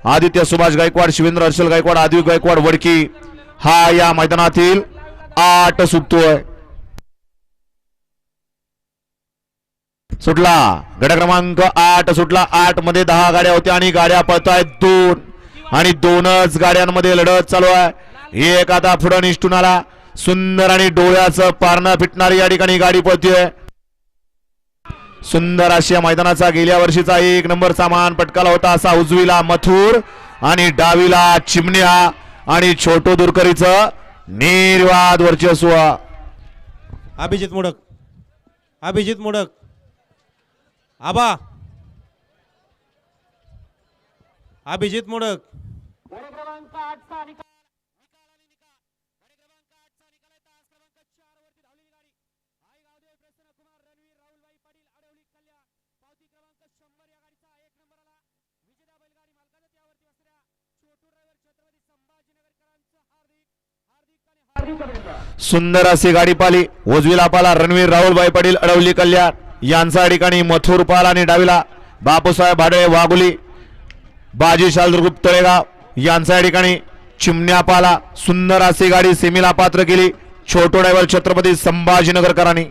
आदित्य सुभाष गायकवाड, शिवेंद्र हर्षल गायकवाड, आदिव गायकवाड वडकी हा या मैदानातील 8 सुटतोय. सुटला गट क्रमांक 8 सुटला. 8 मध्ये 10 गाड्या होत्या आणि गाड्या पळतायत 2 आणि 2च गाड्यांमध्ये लढत चालू आहे. एक आता पुढे निष्ठून आला. सुंदर आणि डोळ्याचं पारणं फिटणारी या ठिकाणी गाडी पळतीये. सुंदर अशी या मैदानाचा गेल्या वर्षीचा 1 नंबरचा मान पटकाला होता असा उजवीला मथुर आणि डावीला चिमण्या आणि छोटो दुरकरीचं निर्वाद वर्चस्व. अभिजित मोडक, अभिजित मोडक, आबा अभिजित मोडक. सुंदर अशी गाडी पाली. उजवीला पाला रणवीर राहुलभाई पाटील अडवली कल्याण यांचा ठिकाणी मथुर पाला आणि डावीला बापूसाहेब भाडे वाघोली बाजी शालदुर्गुप्त तळेगाव यांचा ठिकाणी चिमण्या पाला. सुंदर अशी गाडी सेमीला पात्र केली छोटो ड्रायव्हर छत्रपती संभाजीनगरकरांनी.